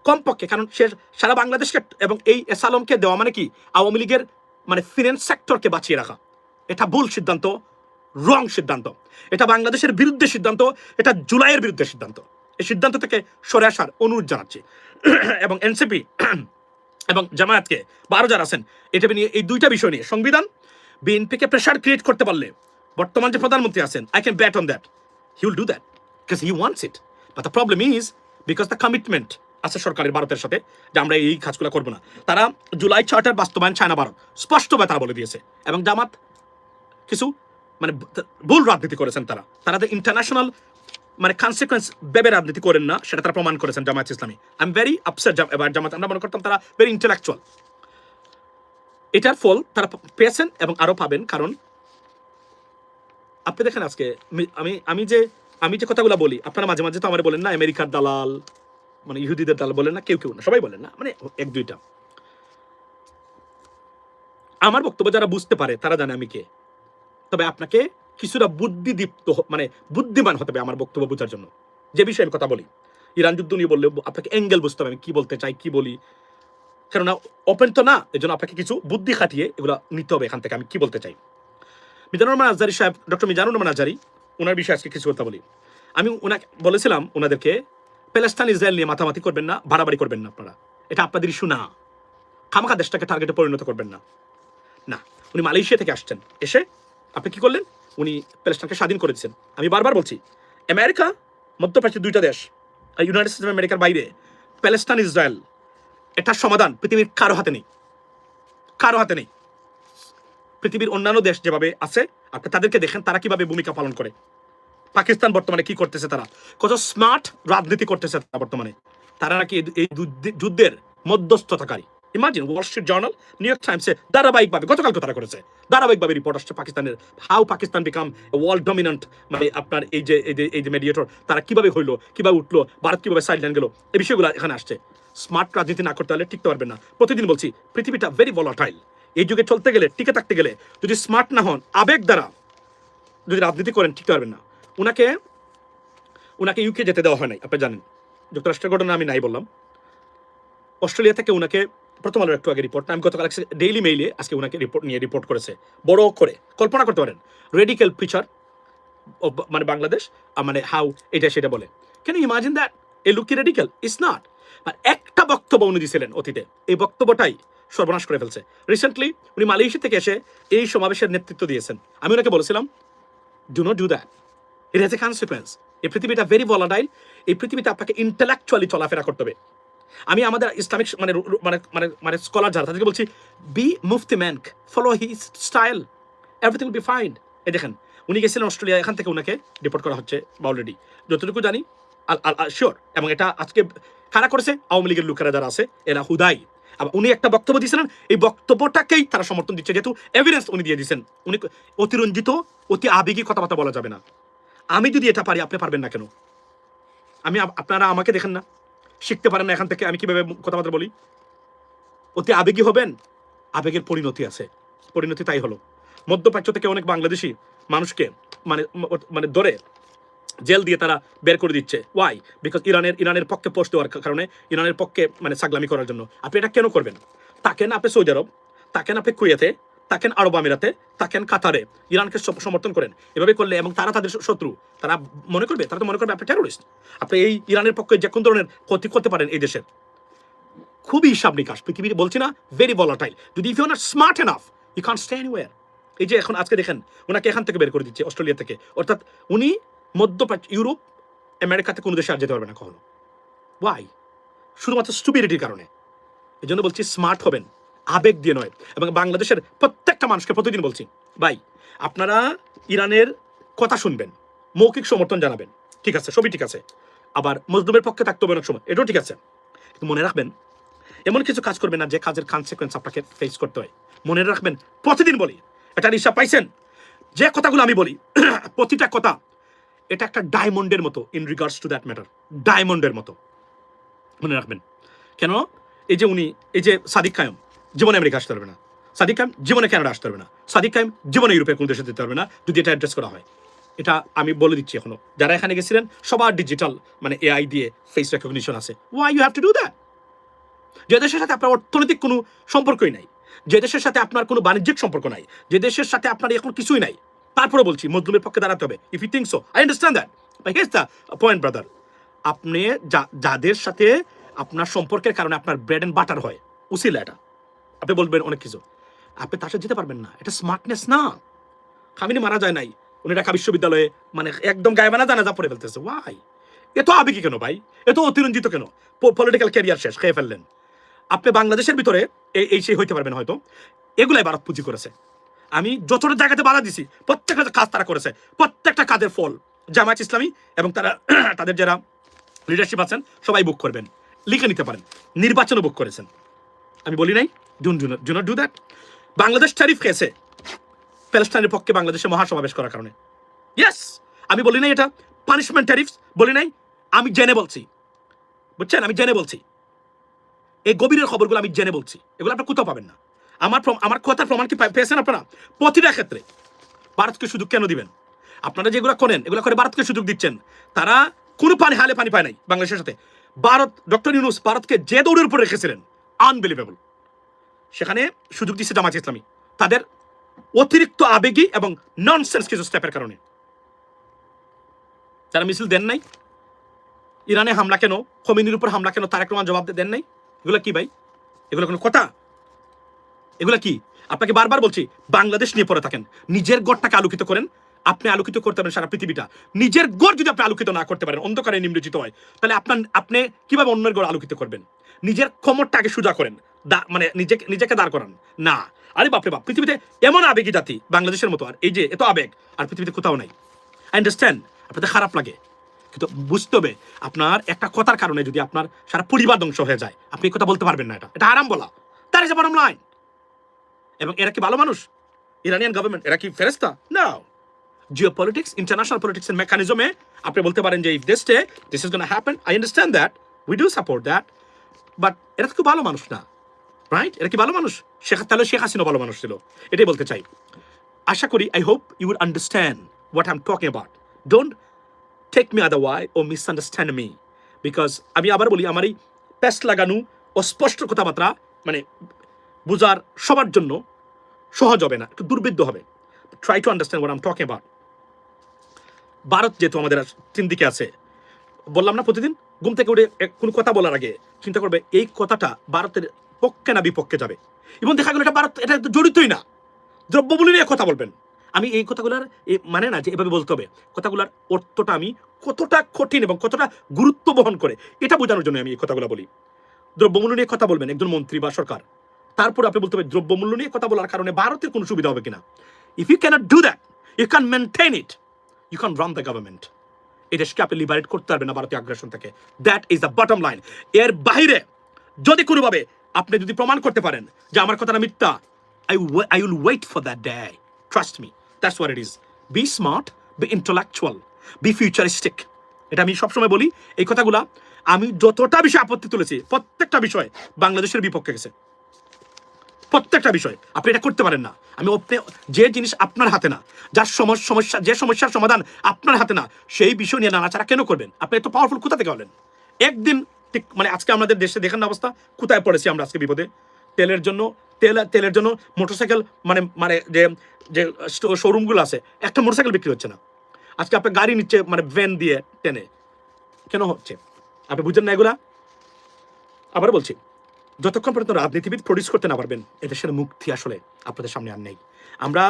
Speaker 1: কমপক্ষে। কারণ সে সারা বাংলাদেশকে এবং এই এসালমকে দেওয়া মানে কি, আওয়ামী লীগের মানে ফিন্যান্স সেক্টরকে বাঁচিয়ে রাখা। এটা ভুল সিদ্ধান্ত, রং সিদ্ধান্ত, এটা বাংলাদেশের বিরুদ্ধে সিদ্ধান্ত, এটা জুলাইয়ের বিরুদ্ধে সিদ্ধান্ত। এই সিদ্ধান্ত থেকে সরে আসার অনুরোধ জানাচ্ছি। এবং এনসিপি এবং জামায়াতকে 12 যারা আছেন, এটা নিয়ে, এই দুইটা বিষয় নিয়ে সংবিধান বিএনপিকে প্রেশার ক্রিয়েট করতে পারলে, বর্তমান যে প্রধানমন্ত্রী আছেন, I can bat on that, he will do that because he wants it. But the problem is because the commitment আছে সরকারের ভারতের সাথে যে আমরা এই কাজগুলো করবো না। তারা জুলাই চার্টার বাস্তবায়ন চায় না ভারত, স্পষ্টভাবে তারা বলে দিয়েছে। এবং জামাত কিছু মানে ভুল রাজনীতি করেছেন, তারা ইন্টারন্যাশনাল মানে কনসিকুয়েন্স ভেবে রাজনীতি করেন না, সেটা তারা প্রমাণ করেছেন জামায়াত ইসলামী। আই এম ভেরি আপসেট এবার জামাত, আমরা মনে করতাম তারা ভেরি ইন্টেলেকচুয়াল। এটার ফল তারা পেয়েছেন এবং আরো পাবেন। কারণ আপনি দেখেন আজকে আমি যে কথাগুলো বলি, আপনারা মাঝে মাঝে তো আমার বলেন না আমেরিকার দালাল, মানে ইহুদিদের দালাল বলেন না, কেউ না, সবাই বলেন না, মানে এক দুইটা। আমার বক্তব্য যারা বুঝতে পারে তারা জানে আমি কে। তবে আপনাকে কিছুটা বুদ্ধিদীপ্ত মানে বুদ্ধিমান হতে হবে আমার বক্তব্য বোঝার জন্য। যে বিষয়ে আমি কথা বলি, ইরান যুদ্ধ নিয়ে বললে আপনাকে অ্যাঙ্গেল বুঝতে হবে, আমি কি বলতে চাই, কি বলি। কেননা ওপেন তো না, এই জন্য আপনাকে কিছু বুদ্ধি খাটিয়ে এগুলো নিতে হবে এখান থেকে আমি কি বলতে চাই। মিজানুর রহমান আজহারী সাহেব, ডক্টর মিজানুর রহমান আজহারী, ওনার বিষয়ে আজকে কিছু কথা বলি। আমি ওনাকে বলেছিলাম, ওনাদেরকে প্যালেস্টাইন ইসরায়েল নিয়ে মাতামাতি করবেন না, বাড়াবাড়ি করবেন না আপনারা, এটা আপনাদের ইস্যু না। খামাখা দেশটাকে টার্গেটে পরিণত করবেন না। না, উনি মালয়েশিয়া থেকে আসছেন, এসে আপনি কি করলেন, উনি প্যালেস্টাইনকে স্বাধীন করে দিচ্ছেন। আমি বারবার বলছি, আমেরিকা, মধ্যপ্রাচ্যের দুইটা দেশ, ইউনাইটেড স্টেটস অফ আমেরিকার বাইরে প্যালেস্টাইন ইসরায়েল, এটার সমাধান পৃথিবীর কারো হাতে নেই, কারো হাতে নেই। পৃথিবীর অন্যান্য দেশ যেভাবে আছে, আপনি তাদেরকে দেখেন তারা কিভাবে ভূমিকা পালন করে। পাকিস্তান বর্তমানে কি করতেছে, তারা কত স্মার্ট রাজনীতি করতেছে বর্তমানে। তারা নাকি এই যুদ্ধের মধ্যস্থতাকারী। Imagine, Wall Street Journal, New York টাইমসে ধারাবাহিকভাবে গতকালকে তারা করেছে, ধারাবাহিকভাবে রিপোর্ট আসছে পাকিস্তানের, how Pakistan became world dominant, মানে আপনার এই যে মেডিয়েটর, তারা কিভাবে হইলো, কিভাবে উঠলো, ভারত কিভাবে সাইডলাইন গেল, এই বিষয়গুলো এখানে আসছে। স্মার্ট রাজনীতি না করতে হলে টিকতে পারবেন না। প্রতিদিন বলছি, পৃথিবীটা ভেরি ভলাটাইল। এই যুগে চলতে গেলে, টিকে থাকতে গেলে, যদি স্মার্ট না হন, আবেগ দ্বারা যদি রাজনীতি করেন, টিকতে পারবেন না। উনাকে ইউকে যেতে দেওয়া হয় নাই, আপনি জানেন। যুক্তরাষ্ট্রের ঘটনা আমি নাই বললাম। অস্ট্রেলিয়া থেকে উনাকে, প্রথম আলোর একটু আগে রিপোর্ট, আমি গতকাল ডেইলি মেইলে আজকে উনাকে রিপোর্ট করেছে, বড় করে। কল্পনা করতে পারেন, রেডিক্যাল পিকচার মানে বাংলাদেশ, মানে হাউ এটা সেটা বলে। Can you imagine that? এ লুক কি রেডিক্যাল? It's not. আর একটা একটা বক্তব্য উনি দিয়েছিলেন অতীতে, এই বক্তব্যটাই সর্বনাশ করে ফেলছে। রিসেন্টলি উনি মালয়েশিয়া থেকে এসে এই সমাবেশের নেতৃত্ব দিয়েছেন। আমি ওনাকে বলেছিলাম, do not do that, it has a consequence. এই পৃথিবীটা ভেরি ভলাটাইল, এই পৃথিবীতে আপনাকে ইন্টেলেকচুয়ালি চলাফেরা করতে হবে। আমি আমাদের ইসলামিক মানে মানে মানে মানে স্কলার যারা তাদেরকে বলছি, বি মুফতি man, follow his style, everything will be fine. এই দেখেন উনি গেছিলেন অস্ট্রেলিয়া, এখান থেকে ওনাকে ডিপোর্ট করা হচ্ছে অলরেডি, যতটুকু জানি শিওর। এবং এটা আজকে কারা করেছে? আওয়ামী লীগের লোকেরা যারা আছে এরা হুদাই। আবার উনি একটা বক্তব্য দিয়েছিলেন, এই বক্তব্যটাকেই তারা সমর্থন দিচ্ছে, যেহেতু এভিডেন্স উনি দিয়ে দিয়েছেন। উনি অতিরঞ্জিত, অতি আবেগী কথাবার্তা বলা যাবে না। আমি যদি এটা পারি, আপনি পারবেন না কেন? আপনারা আমাকে দেখেন না, শিখতে পারেন না এখান থেকে আমি কিভাবে কথাবার্তা বলি? অতি আবেগী হবেন, আবেগের পরিণতি আছে, পরিণতি তাই হলো। মধ্যপ্রাচ্য থেকে অনেক বাংলাদেশি মানুষকে মানে মানে ধরে জেল দিয়ে তারা বের করে দিচ্ছে। ওয়াই? বিকজ ইরানের পক্ষে পোস্ট দেওয়ার কারণে, ইরানের পক্ষে মানে সাগলামি করার জন্য। আপনি এটা কেন করবেন? থাকেন আপনি সৌদি আরব, থাকেন আপনি কুয়েতে, থাকেন আরব আমিরাতে, থাকেন কাতারে, ইরানকে সমর্থন করেন। এভাবে করলে এবং তারা তাদের শত্রু, তারা মনে করবে আপনি টেরোরিস্ট। আপনি এই ইরানের পক্ষে যে কোন ধরনের ক্ষতি করতে পারেন এই দেশের। খুবই হিসাব নিকাশ, পৃথিবীর বলছি না, ভেরি ভলাটাইল। যদি if you are not smart enough, you can't stay anywhere. এই যে এখন আজকে দেখেন ওনাকে এখান থেকে বের করে দিচ্ছে, অস্ট্রেলিয়া থেকে। অর্থাৎ উনি মধ্যপ্রাচ্য, ইউরোপ, আমেরিকাতে কোনো দেশে আর যেতে পারবে না কখনো। ওয়াই? শুধুমাত্র স্টুপিডিটির কারণে। এই জন্য বলছি স্মার্ট হবেন, আবেগ দিয়ে নয়। এবং বাংলাদেশের প্রত্যেকটা মানুষকে প্রতিদিন বলছি, ভাই আপনারা ইরানের কথা শুনবেন, মৌখিক সমর্থন জানাবেন, ঠিক আছে, সবই ঠিক আছে। আবার মজলুমের পক্ষে থাকতে হবে অনেক সময়, এটাও ঠিক আছে। কিন্তু মনে রাখবেন, এমন কিছু কাজ করবেন না যে কাজের কনসিকুয়েন্স আপনাকে ফেস করতে হয়। মনে রাখবেন, প্রতিদিন বলি, এটার হিসাব পাইছেন, যে কথাগুলো আমি বলি প্রতিটা কথা এটা একটা ডায়মন্ডের মতো in regards to that matter, ডায়মন্ডের মতো। মনে রাখবেন। কেন? এই যে উনি, এই যে সাদিক কায়েম জীবনে আমেরিকা আসতে পারবে না, সাদিক কায়েম জীবনে কানাডা আসতে পারবে না, সাদিক কায়েম জীবনে ইউরোপের কোনো দেশে যেতে পারবে না যদি এটা অ্যাড্রেস করা হয়। এটা আমি বলে দিচ্ছি এখনো, যারা এখানে গেছিলেন সবার ডিজিটাল মানে এআই দিয়ে ফেস রেকগনিশন আছে। Why you have to do that? যে দেশের সাথে আপনার অর্থনৈতিক কোনো সম্পর্কই নাই, যে দেশের সাথে আপনার কোনো বাণিজ্যিক সম্পর্ক নাই, যে দেশের সাথে আপনার এখন কিছুই নাই, তারপরে বলছি মজলুমের পক্ষে দাঁড়াতে হবে। If you think so, I understand that, but here's the point brother. আপনি যাদের সাথে আপনার সম্পর্কের কারণে আপনার ব্রেড এন্ড বাটার হয়, উসিলা এটা, আপনি বলবেন অনেক কিছু, আপনি তার সাথে যেতে পারবেন না। এটা স্মার্টনেস না। খামিনি মারা যায় নাই, উনি ঢাকা বিশ্ববিদ্যালয়ে মানে একদম গায়েবানা জানাজা পড়ে ফেলতেছে। ওয়াই? এত আবেগী কেন ভাই? এত অতিরঞ্জিত কেন? পলিটিক্যাল ক্যারিয়ার শেষ, খেয়ে ফেললেন। আপনি বাংলাদেশের ভিতরে এই সেই হইতে পারবেন হয়তো, এগুলাই ভারত পুঁজি করেছে। আমি যতটা জায়গাতে বাধা দিছি, প্রত্যেকটা কাজ তারা করেছে, প্রত্যেকটা কাজের ফল জামায়াত ইসলামী এবং তারা তাদের যারা লিডারশিপ আছেন সবাই বুক করবেন, লিখে নিতে পারেন। নির্বাচনও বুক করেছেন। আমি বলি নাই do not do that. Bangladesh tariff খেয়েছে প্যালেস্টাইনের পক্ষে বাংলাদেশে মহাসমাবেশ করার কারণে। ইয়েস, আমি বলি নাই এটা পানিশমেন্ট ট্যারিফ, বলি নাই, আমি জেনে বলছি, বুঝছেন? আমি জেনে বলছি, এই গভীরের খবরগুলো আমি জেনে বলছি, এগুলো আপনার কোথাও পাবেন না। আমার কথার প্রমাণ কি পেয়েছেন আপনারা? প্রতিটা ক্ষেত্রে ভারতকে সুযোগ কেন দিবেন? আপনারা যেগুলো করেন, এগুলো করে ভারতকে সুযোগ দিচ্ছেন। তারা কোনো পানি পায় নাই বাংলাদেশের সাথে। ভারত, ডক্টর ইউনূস ভারতকে যে দৌড়ের উপর রেখেছিলেন, আনবিলিভেবল। সেখানে সুযোগ দিচ্ছে জামায়াত ইসলামী তাদের অতিরিক্ত আবেগী এবং ননসেন্স কিছু স্টেপের কারণে। তারা মিছিল দেন নাই। ইরানে হামলা কেন, খোমেনির উপর হামলা কেন, তারেক রহমান জবাব দেন নাই। এগুলো কি ভাই? এগুলো কোনো কথা? এগুলো কি? আপনাকে বারবার বলছি, বাংলাদেশ নিয়ে পড়ে থাকেন, নিজের গড়টাকে আলোকিত করেন। আপনি আলোকিত করতে পারেন সারা পৃথিবীটা। নিজের গড় যদি আপনি আলোকিত না করতে পারেন, অন্ধকারে নিমজ্জিত হয়, তাহলে আপনি কিভাবে অন্যের গড় আলোকিত করবেন? নিজের কোমরটাকে সোজা করেন, মানে নিজেকে দাঁড় করান না। আরে বাপরে বাপ, পৃথিবীতে এমন আবেগী জাতি বাংলাদেশের মতো, আর এই যে এত আবেগ আর পৃথিবীতে কোথাও নাই। আই আন্ডারস্ট্যান্ড আপনাদের খারাপ লাগে, কিন্তু বুঝতে হবে আপনার একটা কথার কারণে যদি আপনার সারা পরিবার ধ্বংস হয়ে যায়, আপনি এই কথা বলতে পারবেন না। এটা আরাম বলা, তার যে বটম লাইন। এবং এরা কি ভালো মানুষ? ইরানিয়ান গভর্নমেন্ট এরা কি ফেরেস্তা? না। জিওপলিটিক্স, ইন্টারন্যাশনাল পলিটিক্সের মেকানিজমে আপনি বলতে পারেন যে if this is gonna happen, I understand that, we do support that, but এরা তো খুব ভালো মানুষ না, রাইট? এরা কি ভালো মানুষ? তাহলে শেখ হাসিনা ভালো মানুষ ছিল, এটাই বলতে চাই। আশা করি, I hope you will understand what I am talking about. Don't take me otherwise ও মিসআন্ডারস্ট্যান্ড মি, বিকজ আমি আবার বলি, আমার এই প্যাস্ট লাগানো অস্পষ্ট কথাবার্তা মানে বোঝার সবার জন্য সহজ হবে না, একটু দুর্বিদ্ধ হবে। Try to understand what I am talking about. Bharat যেহেতু আমাদের তিন দিকে আছে, বললাম না প্রতিদিন, ঘুম থেকে উঠে কোনো কথা বলার আগে চিন্তা করবে এই কথাটা ভারতের পক্ষে না বিপক্ষে যাবে, এবং দেখা গেল এটা ভারত এটা তো জড়িতই না, দ্রব্যমূল্য নিয়ে কথা বলবেন। আমি এই কথাগুলার মানে না যে এভাবে বলতে হবে, কথাগুলার অর্থটা আমি কতটা কঠিন এবং কতটা গুরুত্ব বহন করে এটা বোঝানোর জন্য আমি এই কথাগুলো বলি। দ্রব্যমূল্য নিয়ে কথা বলবেন একজন মন্ত্রী বা সরকার, তারপর আপনি বলতে হবে দ্রব্যমূল্য নিয়ে কথা বলার কারণে ভারতের কোনো সুবিধা হবে কিনা। If you cannot do that, you can maintain it, you can run the government. এই দেশকে আপনি লিবারেট করতে পারবেন না ভারতীয় আগ্রাসন থেকে। That is the bottom line. এর বাইরে যদি কোনোভাবে আপনি যদি প্রমাণ করতে পারেন যে আমার কথাটা মিথ্যা, I will wait for that day. Trust me. That's what it is. Be smart, be intellectual, be futuristic. এটা আমি সবসময় বলি। এই কথাগুলা আমি যতটা বিষয় আপত্তি তুলেছি প্রত্যেকটা বিষয় বাংলাদেশের বিপক্ষে গেছে, প্রত্যেকটা বিষয়। আপনি এটা করতে পারেন না। আমি যে জিনিস আপনার হাতে না, যার সমস্যা যে সমস্যার সমাধান আপনার হাতে না, সেই বিষয় নিয়ে নাড়াচাড়া কেন করবেন? আপনি এত পাওয়ারফুল কোথা থেকে হলেন? একদিন ঠিক মানে আজকে আমাদের দেশে দেখেন না অবস্থা, কোথায় পড়েছি আমরা আজকে বিপদে। তেলের জন্য মোটরসাইকেল মানে যে শোরুমগুলো আছে, একটা মোটরসাইকেল বিক্রি হচ্ছে না। আজকে আপনার গাড়ি নিচ্ছে মানে ভ্যান দিয়ে টেনে, কেন হচ্ছে আপনি বুঝেন না এগুলা? আবার বলছি, যতক্ষণ পর্যন্ত রাজনীতিবিদ প্রডিউস করতে না পারবেন এদেশের মুক্তি আসলে আপনাদের সামনে আর নেই। আমরা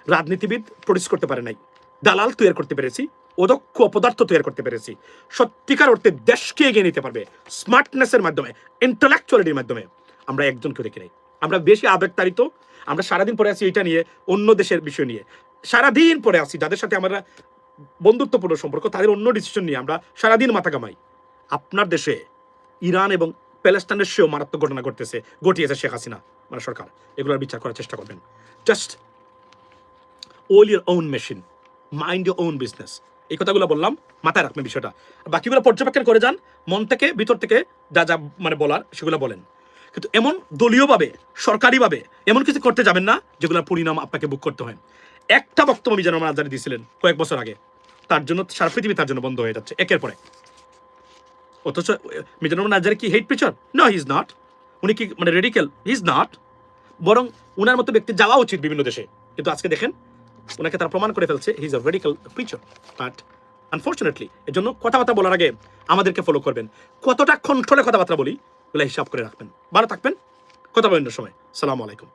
Speaker 1: রাজনীতিবিদ প্রডিউস করতে পারে নাই, দালাল তৈরি করতে পেরেছি, অদক্ষ অপদার্থ তৈরি করতে পেরেছি। সত্যিকার অর্থে দেশকে এগিয়ে নিতে পারবে স্মার্টনেসের মাধ্যমে, ইন্টেলেকচুয়ালিটির মাধ্যমে আমরা একজনকে দেখে নেই। আমরা বেশি আবেগতাড়িত, আমরা সারাদিন পরে আছি এটা নিয়ে, অন্য দেশের বিষয় নিয়ে সারাদিন পরে আছি, যাদের সাথে আমরা বন্ধুত্বপূর্ণ সম্পর্ক তাদের অন্য ডিসিশন নিয়ে আমরা সারাদিন মাথা কামাই। আপনার দেশে ইরান এবং প্যালেস্টাইনের সেও মারাত্মক ঘটনা ঘটিয়েছে শেখ হাসিনা মানে সরকার। এগুলোর বিচার করার চেষ্টা করবেন। জাস্ট ওল your own machine, mind your own business. এই কথাগুলো বললাম, মাথায় রাখবেন বিষয়টা। বাকিগুলো পর্যবেক্ষণ করে যান, মন থেকে ভিতর থেকে যা যা মানে বলার সেগুলো বলেন, কিন্তু এমন দলীয়ভাবে সরকারিভাবে এমন কিছু করতে যাবেন না যেগুলোর পরিণাম আপনাকে বুক করতে হয়। একটা বক্তব্য মিজানুর রহমান আজারি দিয়েছিলেন কয়েক বছর আগে, তার জন্য সারা পৃথিবী তার জন্য বন্ধ হয়ে যাচ্ছে একের পরে। অথচ মিজানুর রহমান আজারি কি hate preacher? No, he is not. উনি কি মানে রেডিক্যাল? He is not. বরং উনার মতো ব্যক্তি যাওয়া উচিত বিভিন্ন দেশে, কিন্তু আজকে দেখেন ওনাকে তারা প্রমাণ করে ফেলছে he is a radical preacher. But unfortunately এর জন্য কথাবার্তা বলার আগে আমাদেরকে ফলো করবেন, কতটা কন্ট্রোলে কথাবার্তা বলি ওগুলো হিসাব করে রাখবেন। ভালো থাকবেন, কথা বলেন সময়। সালামু আলাইকুম।